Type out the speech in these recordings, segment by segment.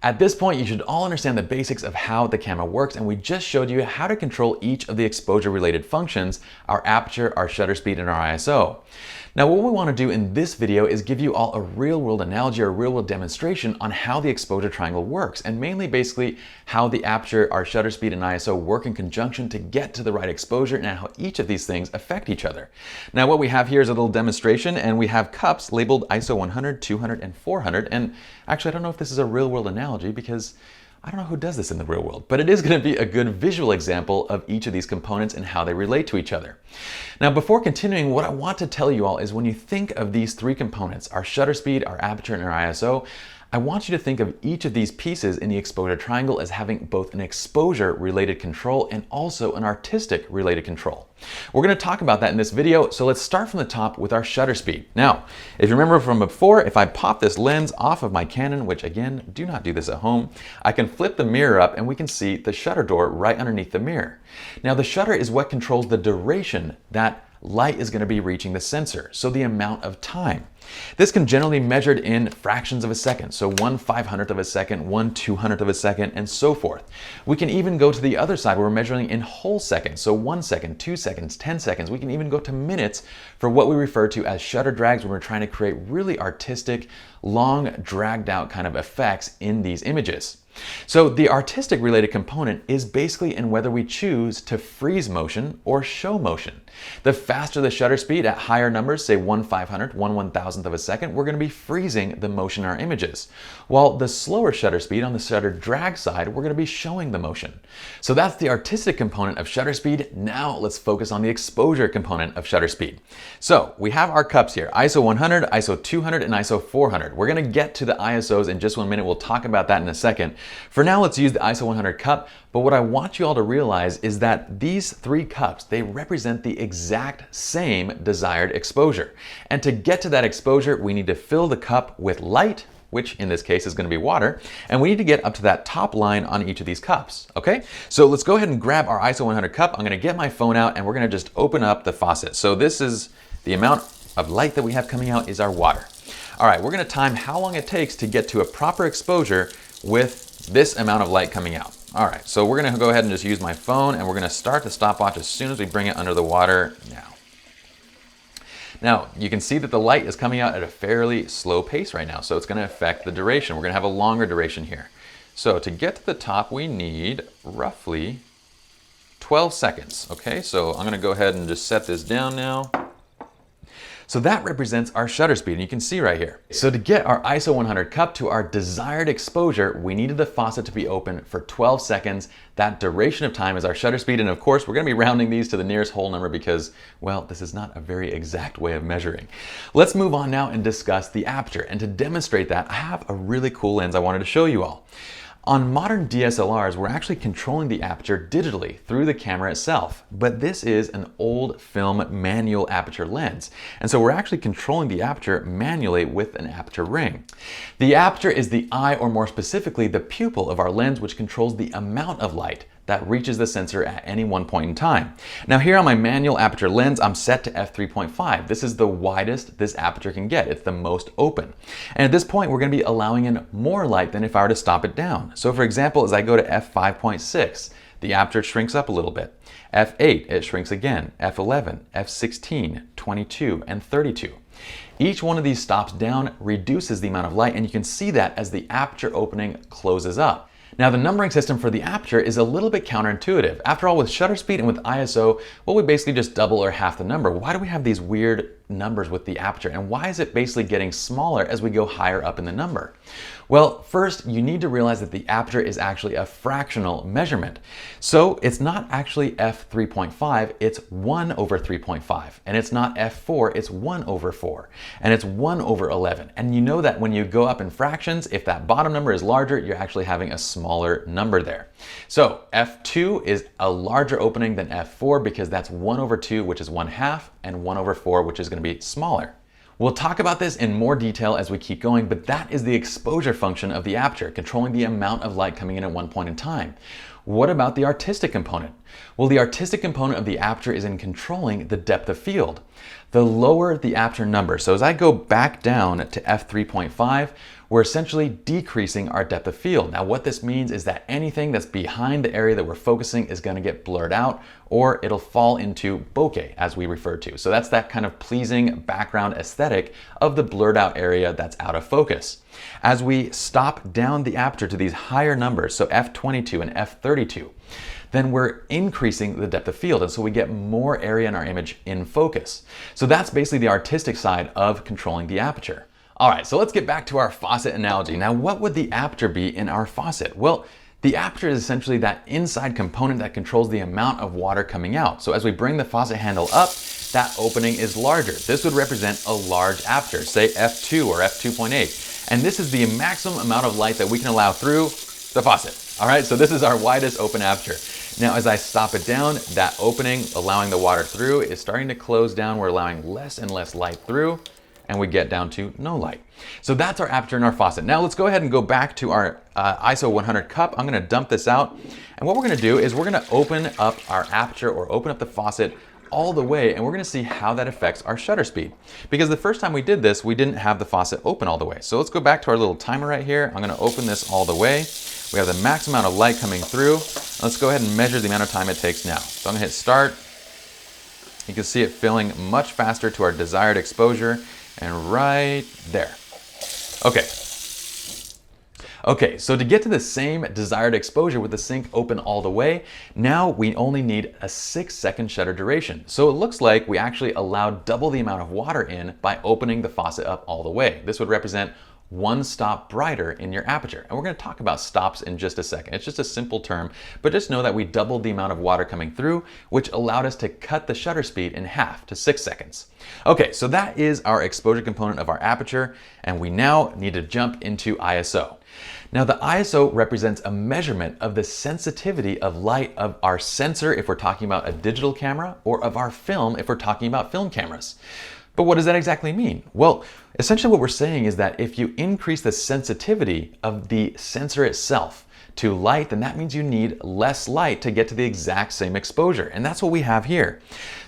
At this point, you should all understand the basics of how the camera works, and we just showed you how to control each of the exposure-related functions, our aperture, our shutter speed, and our ISO. Now, what we want to do in this video is give you all a real-world analogy or a real-world demonstration on how the exposure triangle works, and mainly basically how the aperture, our shutter speed, and ISO work in conjunction to get to the right exposure and how each of these things affect each other. Now, what we have here is a little demonstration, and we have cups labeled ISO 100, 200, and 400, and actually, I don't know if this is a real-world analogy because I don't know who does this in the real world, but it is going to be a good visual example of each of these components and how they relate to each other. Now, before continuing, what I want to tell you all is when you think of these three components, our shutter speed, our aperture, and our ISO, I want you to think of each of these pieces in the exposure triangle as having both an exposure-related control and also an artistic-related control. We're going to talk about that in this video, so let's start from the top with our shutter speed. Now, if you remember from before, if I pop this lens off of my Canon, which again, do not do this at home, I can flip the mirror up and we can see the shutter door right underneath the mirror. Now, the shutter is what controls the duration that light is going to be reaching the sensor, so the amount of time. This can generally be measured in fractions of a second, so 1/500th of a second, 1/200th of a second, and so forth. We can even go to the other side where we're measuring in whole seconds, so 1 second, 2 seconds, 10 seconds. We can even go to minutes for what we refer to as shutter drags when we're trying to create really artistic, long, dragged out kind of effects in these images. So the artistic related component is basically in whether we choose to freeze motion or show motion. The faster the shutter speed at higher numbers, say 1/500th, 1/1000th of a second, we're going to be freezing the motion in our images. While the slower shutter speed on the shutter drag side, we're going to be showing the motion. So that's the artistic component of shutter speed. Now let's focus on the exposure component of shutter speed. So we have our cups here, ISO 100, ISO 200, and ISO 400. We're going to get to the ISOs in just 1 minute. We'll talk about that in a second. For now, let's use the ISO 100 cup, but what I want you all to realize is that these three cups, they represent the exact same desired exposure. And to get to that exposure, we need to fill the cup with light, which in this case is going to be water, and we need to get up to that top line on each of these cups, okay? So let's go ahead and grab our ISO 100 cup. I'm going to get my phone out and we're going to just open up the faucet. So this is the amount of light that we have coming out is our water. All right, we're going to time how long it takes to get to a proper exposure with this amount of light coming out. All right, so we're gonna go ahead and just use my phone and we're gonna start the stopwatch as soon as we bring it under the water now. Now, you can see that the light is coming out at a fairly slow pace right now, so it's gonna affect the duration. We're gonna have a longer duration here. So to get to the top, we need roughly 12 seconds, okay? So I'm gonna go ahead and just set this down now. So that represents our shutter speed, and you can see right here. So to get our ISO 100 cup to our desired exposure, we needed the faucet to be open for 12 seconds. That duration of time is our shutter speed, and of course, we're gonna be rounding these to the nearest whole number because, well, this is not a very exact way of measuring. Let's move on now and discuss the aperture, and to demonstrate that, I have a really cool lens I wanted to show you all. On modern DSLRs, we're actually controlling the aperture digitally through the camera itself, but this is an old film manual aperture lens. And so we're actually controlling the aperture manually with an aperture ring. The aperture is the eye, or more specifically, the pupil of our lens, which controls the amount of light that reaches the sensor at any one point in time. Now here on my manual aperture lens, I'm set to f3.5. This is the widest this aperture can get. It's the most open. And at this point, we're gonna be allowing in more light than if I were to stop it down. So for example, as I go to f5.6, the aperture shrinks up a little bit. f8, it shrinks again. f11, f16, 22, and 32. Each one of these stops down reduces the amount of light, and you can see that as the aperture opening closes up. Now, the numbering system for the aperture is a little bit counterintuitive. After all, with shutter speed and with ISO, well, we basically just double or half the number. Why do we have these weird numbers with the aperture? And why is it basically getting smaller as we go higher up in the number? Well, first, you need to realize that the aperture is actually a fractional measurement. So it's not actually f3.5, it's 1/3.5. And it's not f4, it's 1/4. And it's 1/11. And you know that when you go up in fractions, if that bottom number is larger, you're actually having a smaller number there. So f2 is a larger opening than f4 because that's 1/2, which is 1/2, and 1/4, which is going to be smaller. We'll talk about this in more detail as we keep going, but that is the exposure function of the aperture, controlling the amount of light coming in at one point in time. What about the artistic component? Well, the artistic component of the aperture is in controlling the depth of field. the lower the aperture number. So as I go back down to f3.5, we're essentially decreasing our depth of field. Now what this means is that anything that's behind the area that we're focusing is going to get blurred out, or it'll fall into bokeh, as we refer to. So that's that kind of pleasing background aesthetic of the blurred out area that's out of focus. As we stop down the aperture to these higher numbers, so f22 and f32, then we're increasing the depth of field, and so we get more area in our image in focus. So that's basically the artistic side of controlling the aperture. All right, so let's get back to our faucet analogy. Now, what would the aperture be in our faucet? Well, the aperture is essentially that inside component that controls the amount of water coming out. So as we bring the faucet handle up, that opening is larger. This would represent a large aperture, say f2 or f2.8. And this is the maximum amount of light that we can allow through the faucet. All right, so this is our widest open aperture. Now, as I stop it down, that opening, allowing the water through, is starting to close down. We're allowing less and less light through, and we get down to no light. So that's our aperture in our faucet. Now let's go ahead and go back to our ISO 100 cup. I'm gonna dump this out. And what we're gonna do is we're gonna open up our aperture, or open up the faucet all the way, and we're gonna see how that affects our shutter speed. Because the first time we did this, we didn't have the faucet open all the way. So let's go back to our little timer right here. I'm gonna open this all the way. We have the max amount of light coming through. Let's go ahead and measure the amount of time it takes now. So I'm gonna hit start. You can see it filling much faster to our desired exposure, and right there. Okay, so to get to the same desired exposure with the sink open all the way, now we only need a 6-second shutter duration. So it looks like we actually allowed double the amount of water in by opening the faucet up all the way. This would represent 1 stop brighter in your aperture. And we're going to talk about stops in just a second. It's just a simple term, but just know that we doubled the amount of water coming through, which allowed us to cut the shutter speed in half to 6 seconds. Okay, so that is our exposure component of our aperture, and we now need to jump into ISO. Now the ISO represents a measurement of the sensitivity of light of our sensor if we're talking about a digital camera, or of our film if we're talking about film cameras. But what does that exactly mean? Well, essentially what we're saying is that if you increase the sensitivity of the sensor itself to light, then that means you need less light to get to the exact same exposure. And that's what we have here.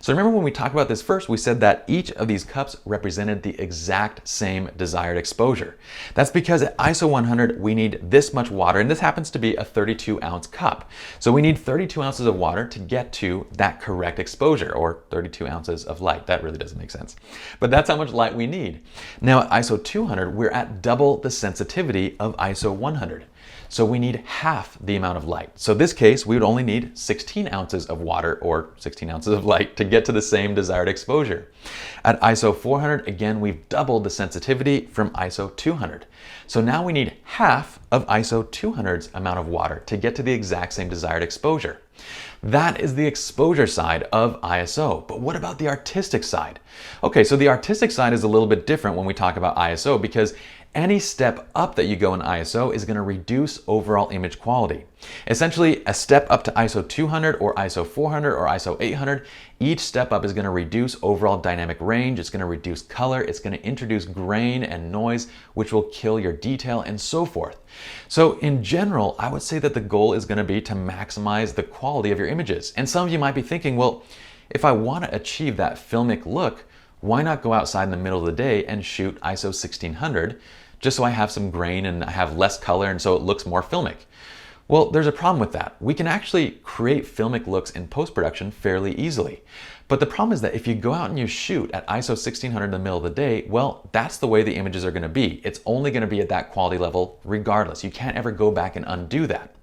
So remember when we talked about this first, we said that each of these cups represented the exact same desired exposure. That's because at ISO 100, we need this much water, and this happens to be a 32-ounce cup. So we need 32 ounces of water to get to that correct exposure, or 32 ounces of light. That really doesn't make sense. But that's how much light we need. Now at ISO 200, we're at double the sensitivity of ISO 100. So we need half the amount of light. So in this case, we would only need 16 ounces of water, or 16 ounces of light, to get to the same desired exposure. At ISO 400, again, we've doubled the sensitivity from ISO 200. So now we need half of ISO 200's amount of water to get to the exact same desired exposure. That is the exposure side of ISO. But what about the artistic side? Okay, so the artistic side is a little bit different when we talk about ISO, because any step up that you go in ISO is going to reduce overall image quality. Essentially, a step up to ISO 200 or ISO 400 or ISO 800, each step up is going to reduce overall dynamic range, it's going to reduce color, it's going to introduce grain and noise, which will kill your detail, and so forth. So in general, I would say that the goal is going to be to maximize the quality of your images. And some of you might be thinking, well, if I want to achieve that filmic look, why not go outside in the middle of the day and shoot ISO 1600, just so I have some grain and I have less color and so it looks more filmic? Well, there's a problem with that. We can actually create filmic looks in post-production fairly easily. But the problem is that if you go out and you shoot at ISO 1600 in the middle of the day, well, that's the way the images are going to be. It's only going to be at that quality level regardless. You can't ever go back and undo that.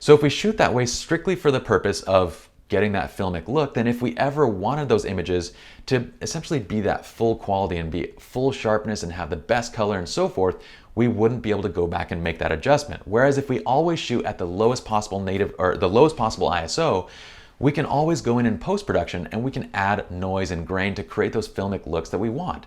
So if we shoot that way strictly for the purpose of getting that filmic look, then if we ever wanted those images to essentially be that full quality and be full sharpness and have the best color and so forth, we wouldn't be able to go back and make that adjustment. Whereas if we always shoot at the lowest possible native, or the lowest possible ISO, we can always go in post-production and we can add noise and grain to create those filmic looks that we want.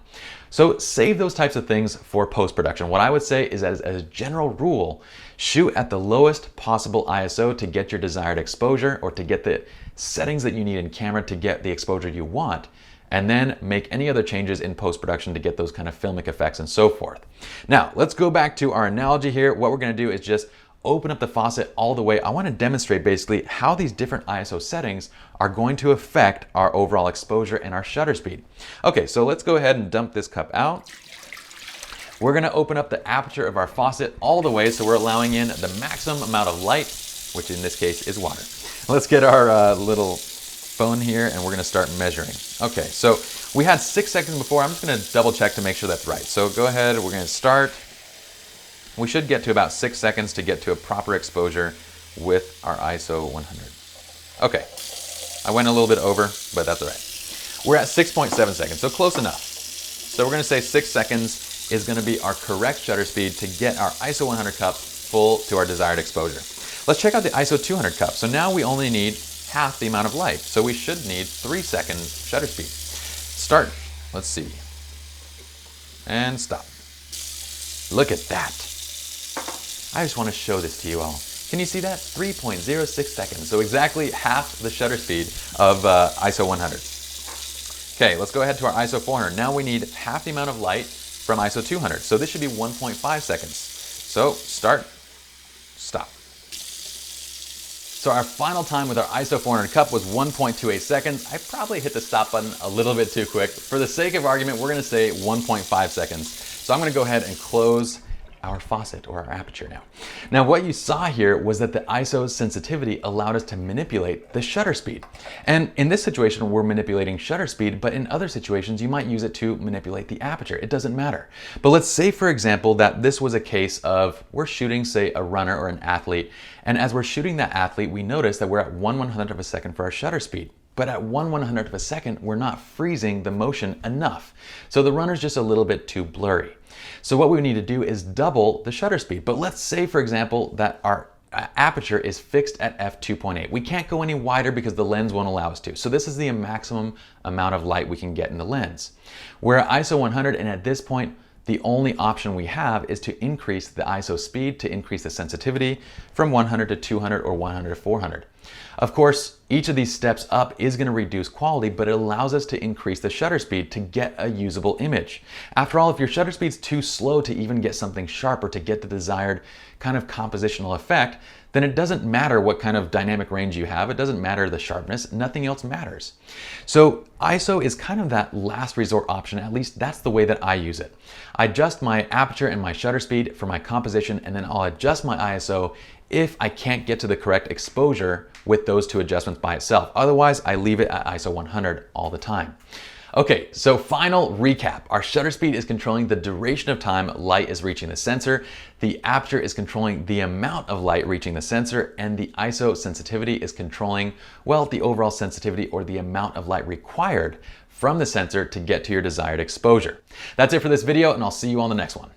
So save those types of things for post-production. What I would say is, as a general rule, shoot at the lowest possible ISO to get your desired exposure, or to get the settings that you need in camera to get the exposure you want, and then make any other changes in post-production to get those kind of filmic effects and so forth. Now, let's go back to our analogy here. What we're going to do is just open up the faucet all the way, I want to demonstrate basically how these different ISO settings are going to affect our overall exposure and our shutter speed. Okay, so let's go ahead and dump this cup out. We're going to open up the aperture of our faucet all the way, so we're allowing in the maximum amount of light, which in this case is water. Let's get our little phone here and we're going to start measuring. Okay, so we had 6 seconds before. I'm just going to double check to make sure that's right. So go ahead, we're going to start. We should get to about 6 seconds to get to a proper exposure with our ISO 100. Okay, I went a little bit over, but that's all right. We're at 6.7 seconds, so close enough. So we're going to say 6 seconds is going to be our correct shutter speed to get our ISO 100 cup full to our desired exposure. Let's check out the ISO 200 cup. So now we only need half the amount of light, so we should need 3 seconds shutter speed. Start. Let's see. And stop. Look at that. I just want to show this to you all. Can you see that? 3.06 seconds. So exactly half the shutter speed of ISO 100. Okay, let's go ahead to our ISO 400. Now we need half the amount of light from ISO 200. So this should be 1.5 seconds. So start, stop. So our final time with our ISO 400 cup was 1.28 seconds. I probably hit the stop button a little bit too quick. For the sake of argument, we're gonna say 1.5 seconds. So I'm gonna go ahead and close our faucet or our aperture now. Now what you saw here was that the ISO sensitivity allowed us to manipulate the shutter speed. And in this situation, we're manipulating shutter speed, but in other situations, you might use it to manipulate the aperture. It doesn't matter. But let's say, for example, that this was a case of we're shooting, say, a runner or an athlete, and as we're shooting that athlete, we notice that we're at 1/100th of a second for our shutter speed. But at 1/100th of a second, we're not freezing the motion enough. So the runner's just a little bit too blurry. So what we need to do is double the shutter speed. But let's say, for example, that our aperture is fixed at f2.8. We can't go any wider because the lens won't allow us to. So this is the maximum amount of light we can get in the lens. We're at ISO 100, and at this point, the only option we have is to increase the ISO speed, to increase the sensitivity from 100 to 200 or 100 to 400. Of course, each of these steps up is going to reduce quality, but it allows us to increase the shutter speed to get a usable image. After all, if your shutter speed's too slow to even get something sharp or to get the desired kind of compositional effect, then it doesn't matter what kind of dynamic range you have. It doesn't matter the sharpness. Nothing else matters. So ISO is kind of that last resort option. At least that's the way that I use it. I adjust my aperture and my shutter speed for my composition, and then I'll adjust my ISO if I can't get to the correct exposure with those two adjustments by itself. Otherwise, I leave it at ISO 100 all the time. Okay, so final recap. Our shutter speed is controlling the duration of time light is reaching the sensor. The aperture is controlling the amount of light reaching the sensor, and the ISO sensitivity is controlling, well, the overall sensitivity or the amount of light required from the sensor to get to your desired exposure. That's it for this video, and I'll see you on the next one.